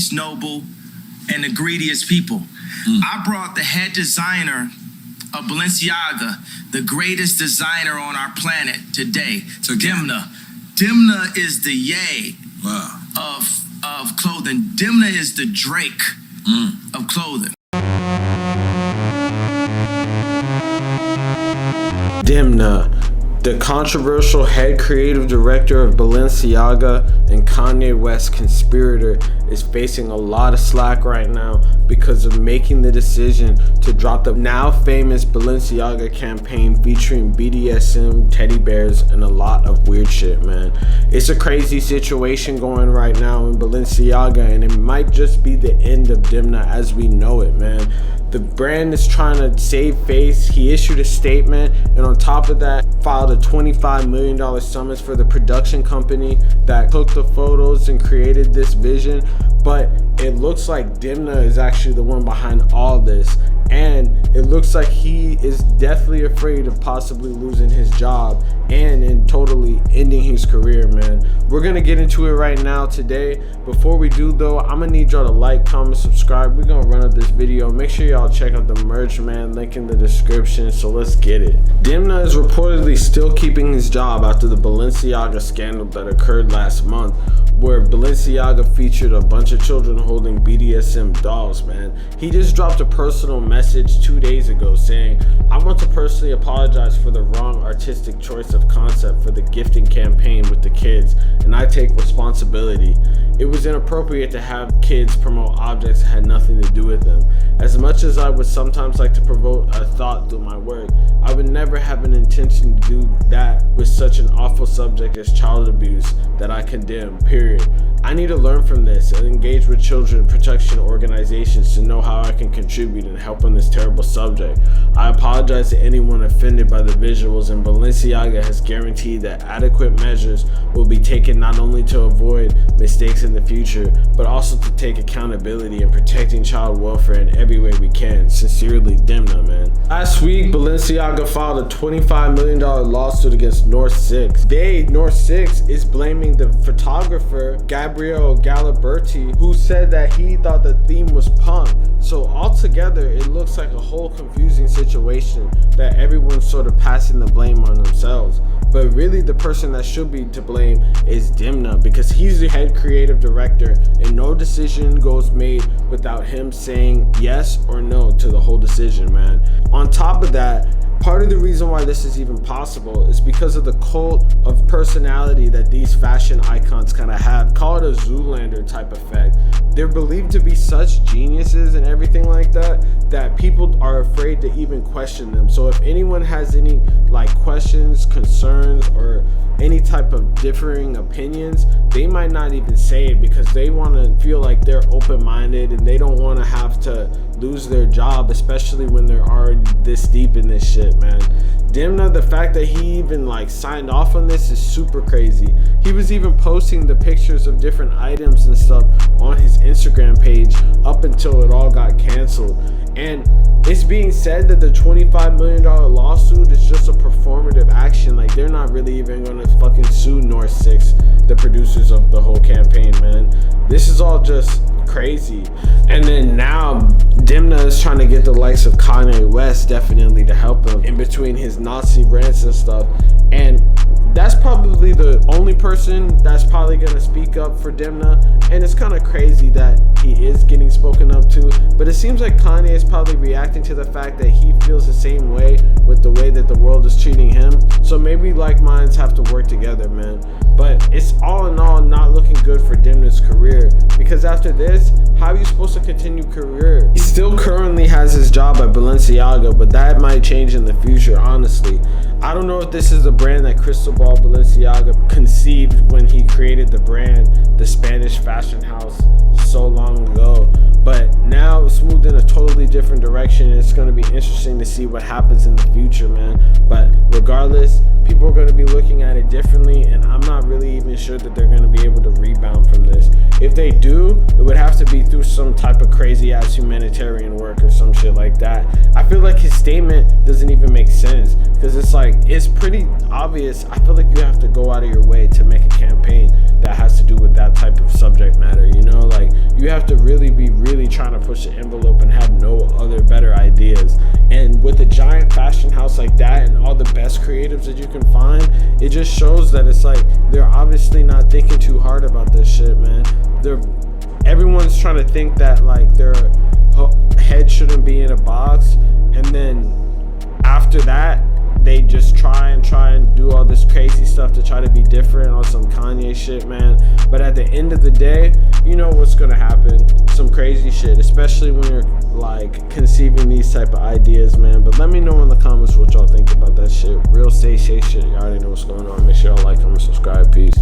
least noble, and the greediest people. I brought the head designer of Balenciaga, the greatest designer on our planet today, Demna. Demna is the Ye of clothing. Demna is the Drake of clothing. Demna, the controversial head creative director of Balenciaga and Kanye West conspirator, is facing a lot of slack right now because of making the decision to drop the now famous Balenciaga campaign featuring BDSM, teddy bears, and a lot of weird shit, man. It's a crazy situation going right now in Balenciaga, and it might just be the end of Demna as we know it, man. The brand is trying to save face. He issued a statement, and on top of that, filed a $25 million summons for the production company that took the photos and created this vision. But it looks like Demna is actually the one behind all this, and it looks like he is deathly afraid of possibly losing his job and totally ending his career, man. We're gonna get into it right now today. Before we do though, I'm gonna need y'all to like, comment, subscribe. We're gonna run up this video. Make sure y'all check out the merch, man. Link in the description, so let's get it. Demna is reportedly still keeping his job after the Balenciaga scandal that occurred last month, where Balenciaga featured a bunch of children holding BDSM dolls, man. He just dropped a personal message 2 days ago saying, "I want to personally apologize for the wrong artistic choice of concept for the gifting campaign with the kids, and I take responsibility. It was inappropriate to have kids promote objects that had nothing to do with them. As much as I would sometimes like to provoke a thought through my work, I would never have an intention to do that with such an awful subject as child abuse that I condemn, period. I need to learn from this and engage with children protection organizations to know how I can contribute and help on this terrible subject. I apologize to anyone offended by the visuals, and Balenciaga has guaranteed that adequate measures will be taken not only to avoid mistakes in the future, but also to take accountability in protecting child welfare in every way we can. Sincerely, Demna, man." Last week, Balenciaga filed a $25 million lawsuit against North 6. North 6 is blaming the photographer Gabriel Galiberti, who said that he thought the theme was punk. So altogether, it looks like a whole confusing situation that everyone's sort of passing the blame on themselves. But really, the person that should be to blame is Demna, because he's the head creative director, and no decision goes made without him saying yes or no to the whole decision, man. On top of that, part of the reason why this is even possible is because of the cult of personality that these fashion icons kind of have. Call it a Zoolander type effect. They're believed to be such geniuses and everything like that, that people are afraid to even question them. So if anyone has any questions, concerns, or any type of differing opinions, they might not even say it because they want to feel like they're open-minded and they don't want to have to lose their job, especially when they're already this deep in this shit, man. Demna, the fact that he even signed off on this is super crazy. He was even posting the pictures of different items and stuff on his Instagram page up until it all got canceled. And it's being said that the $25 million lawsuit is just a performative action. They're not really even gonna fucking sue North 6, the producers of the whole campaign, man. This is all just crazy. And then now Demna is trying to get the likes of Kanye West definitely to help him in between his Nazi rants and stuff. And that's probably the only person that's probably going to speak up for Demna. And it's kind of crazy that he is getting spoken up to, but it seems like Kanye is probably reacting to the fact that he feels the same way with the way that the world is treating him. So maybe like minds have to work together, man. But it's all in all not looking good for Demna's career, because after this, how are you supposed to continue career? He still currently has his job at Balenciaga, but that might change in the future, honestly. I don't know if this is the brand that Cristobal Balenciaga conceived when he created the brand, the Spanish fashion house, so long ago. But now it's moved in a totally different direction. It's going to be interesting to see what happens in the future, man. But regardless, people are going to be looking at it differently, and I'm not really even sure that they're going to be able to rebound from this. If they do, it would have to be through some type of crazy ass humanitarian work or some shit like that. I feel like his statement doesn't even make sense, because it's like, it's pretty obvious. I feel like you have to go out of your way to make a campaign that has to do with that type of subject matter, you know? Like, you have to really be trying to push the envelope and have no other better ideas. And with a giant fashion house like that and all the best creatives that you can find, it just shows that it's like they're obviously not thinking too hard about this shit, man. Everyone's trying to think that like their head shouldn't be in a box, and then after that they just try and do all this crazy stuff to try to be different on some Kanye shit, man. But at the end of the day, you know what's gonna happen. Some crazy shit, especially when you're like conceiving these type of ideas, man. But let me know in the comments what y'all think about that shit. Real say shit. You already know what's going on. Make sure y'all like, comment, subscribe. Peace.